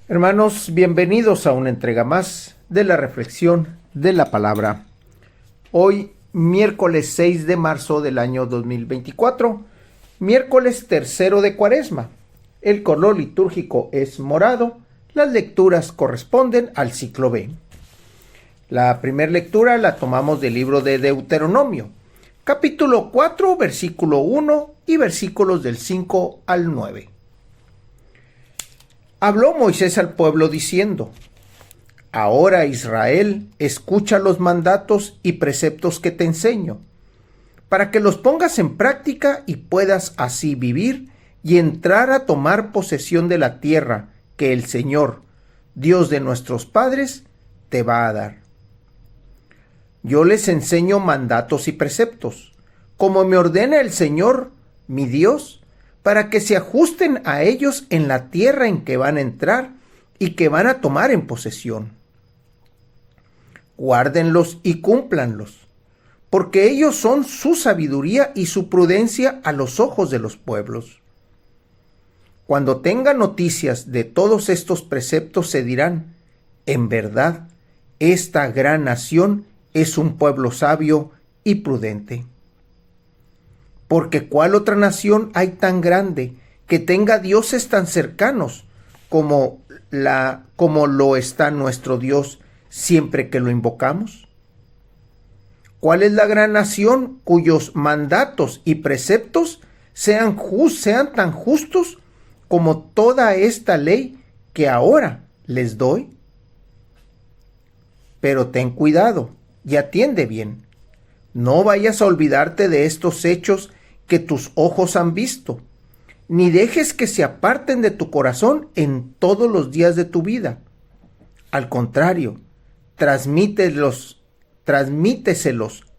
Hermanos, bienvenidos a una entrega más de la reflexión de la palabra. Hoy, miércoles 6 de marzo del año 2024, miércoles tercero de Cuaresma. El color litúrgico es morado. Las lecturas corresponden al ciclo B. La primera lectura la tomamos del libro de Deuteronomio, capítulo 4, versículo 1 y versículos del 5 al 9. Habló Moisés al pueblo diciendo: Ahora, Israel, escucha los mandatos y preceptos que te enseño, para que los pongas en práctica y puedas así vivir y entrar a tomar posesión de la tierra que el Señor, Dios de nuestros padres, te va a dar. Yo les enseño mandatos y preceptos, como me ordena el Señor, mi Dios, para que se ajusten a ellos en la tierra en que van a entrar y que van a tomar en posesión. Guárdenlos y cúmplanlos, porque ellos son su sabiduría y su prudencia a los ojos de los pueblos. Cuando tengan noticias de todos estos preceptos se dirán: en verdad, esta gran nación es un pueblo sabio y prudente. Porque ¿cuál otra nación hay tan grande que tenga dioses tan cercanos como lo está nuestro Dios siempre que lo invocamos? ¿Cuál es la gran nación cuyos mandatos y preceptos sean tan justos como toda esta ley que ahora les doy? Pero ten cuidado y atiende bien. No vayas a olvidarte de estos hechos que tus ojos han visto, ni dejes que se aparten de tu corazón en todos los días de tu vida. Al contrario, transmíteselos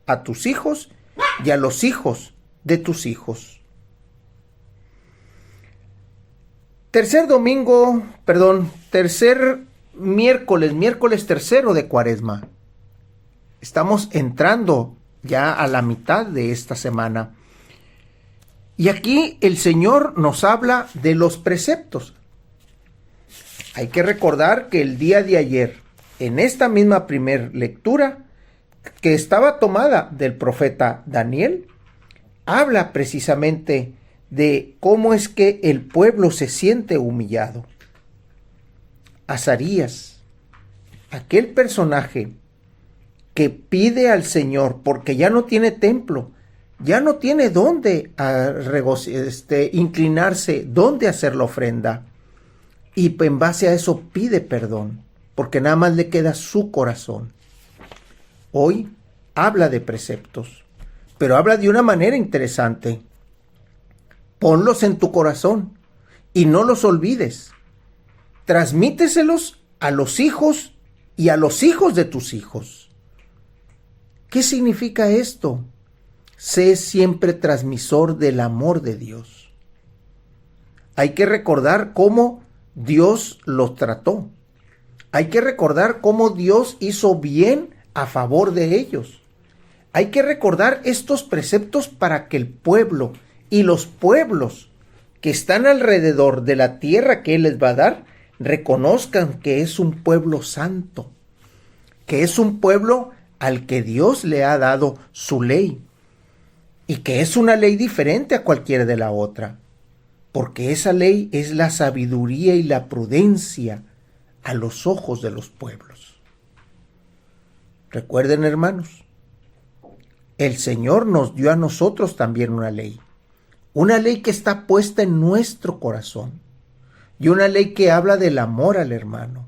a tus hijos y a los hijos de tus hijos. Tercer miércoles tercero de Cuaresma. Estamos entrando ya a la mitad de esta semana. Y aquí el Señor nos habla de los preceptos. Hay que recordar que el día de ayer, en esta misma primer lectura, que estaba tomada del profeta Daniel, habla precisamente de cómo es que el pueblo se siente humillado. Azarías, aquel personaje que pide al Señor porque ya no tiene templo, ya no tiene dónde inclinarse, dónde hacer la ofrenda. Y en base a eso pide perdón, porque nada más le queda su corazón. Hoy habla de preceptos, pero habla de una manera interesante. Ponlos en tu corazón y no los olvides. Transmíteselos a los hijos y a los hijos de tus hijos. ¿Qué significa esto? Sé siempre transmisor del amor de Dios. Hay que recordar cómo Dios los trató. Hay que recordar cómo Dios hizo bien a favor de ellos. Hay que recordar estos preceptos para que el pueblo y los pueblos que están alrededor de la tierra que Él les va a dar reconozcan que es un pueblo santo, que es un pueblo al que Dios le ha dado su ley. Y que es una ley diferente a cualquiera de la otra, porque esa ley es la sabiduría y la prudencia a los ojos de los pueblos. Recuerden, hermanos, el Señor nos dio a nosotros también una ley que está puesta en nuestro corazón, y una ley que habla del amor al hermano,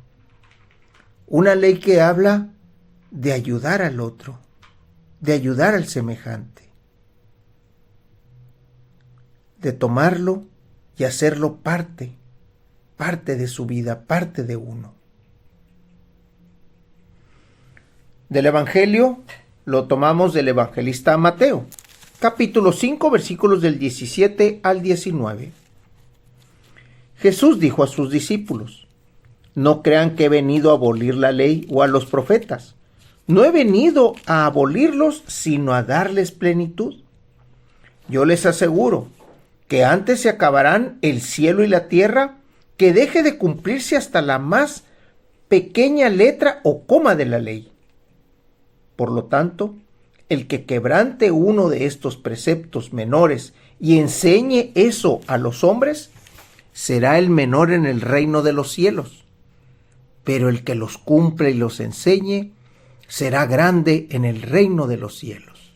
una ley que habla de ayudar al otro, de ayudar al semejante, de tomarlo y hacerlo parte de su vida, parte de uno. Del Evangelio lo tomamos del evangelista Mateo, capítulo 5, versículos del 17 al 19. Jesús dijo a sus discípulos: No crean que he venido a abolir la ley o a los profetas. No he venido a abolirlos, sino a darles plenitud. Yo les aseguro que antes se acabarán el cielo y la tierra que deje de cumplirse hasta la más pequeña letra o coma de la ley. Por lo tanto, el que quebrante uno de estos preceptos menores y enseñe eso a los hombres, será el menor en el reino de los cielos. Pero el que los cumple y los enseñe, será grande en el reino de los cielos.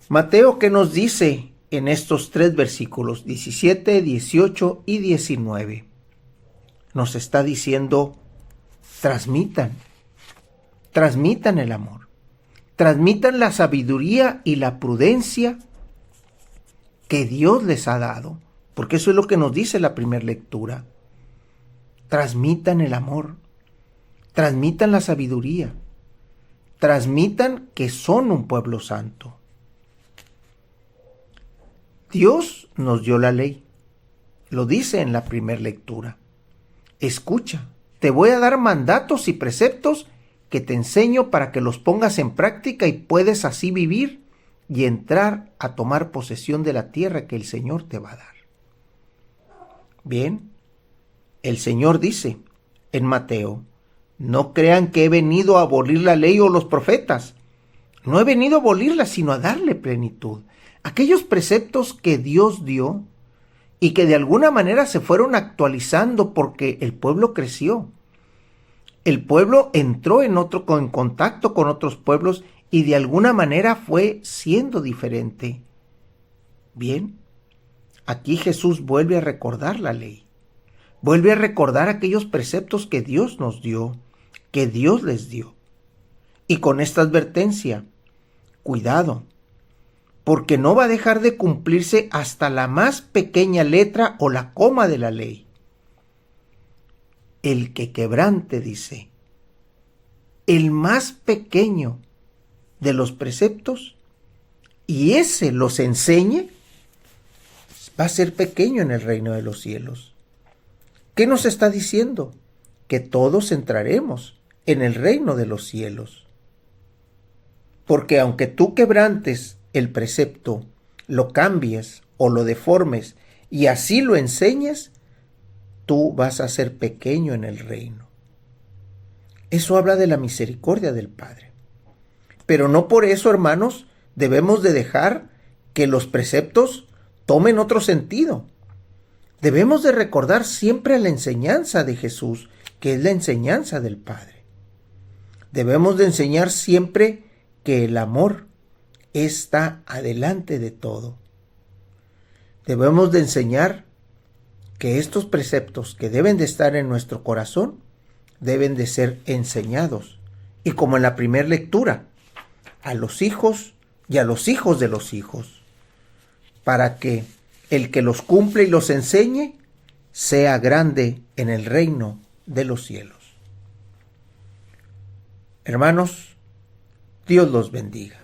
Mateo, ¿qué nos dice en estos 3 versículos, 17, 18 y 19? Nos está diciendo, transmitan el amor, transmitan la sabiduría y la prudencia que Dios les ha dado, porque eso es lo que nos dice la primera lectura. Transmitan el amor, transmitan la sabiduría, transmitan que son un pueblo santo. Dios nos dio la ley, lo dice en la primera lectura. Escucha, te voy a dar mandatos y preceptos que te enseño para que los pongas en práctica y puedes así vivir y entrar a tomar posesión de la tierra que el Señor te va a dar. Bien, el Señor dice en Mateo, no crean que he venido a abolir la ley o los profetas. No he venido a abolirla, sino a darle plenitud. Aquellos preceptos que Dios dio y que de alguna manera se fueron actualizando porque el pueblo creció. El pueblo entró en contacto con otros pueblos y de alguna manera fue siendo diferente. Bien, aquí Jesús vuelve a recordar la ley. Vuelve a recordar aquellos preceptos que Dios nos dio, que Dios les dio. Y con esta advertencia, cuidado, porque no va a dejar de cumplirse hasta la más pequeña letra o la coma de la ley. El que quebrante, dice, el más pequeño de los preceptos, y ese los enseñe, va a ser pequeño en el reino de los cielos. ¿Qué nos está diciendo? Que todos entraremos en el reino de los cielos. Porque aunque tú quebrantes el precepto, lo cambies o lo deformes y así lo enseñes, tú vas a ser pequeño en el reino. Eso habla de la misericordia del Padre. Pero no por eso, hermanos, debemos de dejar que los preceptos tomen otro sentido. Debemos de recordar siempre la enseñanza de Jesús, que es la enseñanza del Padre. Debemos de enseñar siempre que el amor está adelante de todo. Debemos de enseñar que estos preceptos que deben de estar en nuestro corazón deben de ser enseñados. Y como en la primera lectura, a los hijos y a los hijos de los hijos, para que el que los cumple y los enseñe sea grande en el reino de los cielos. Hermanos, Dios los bendiga.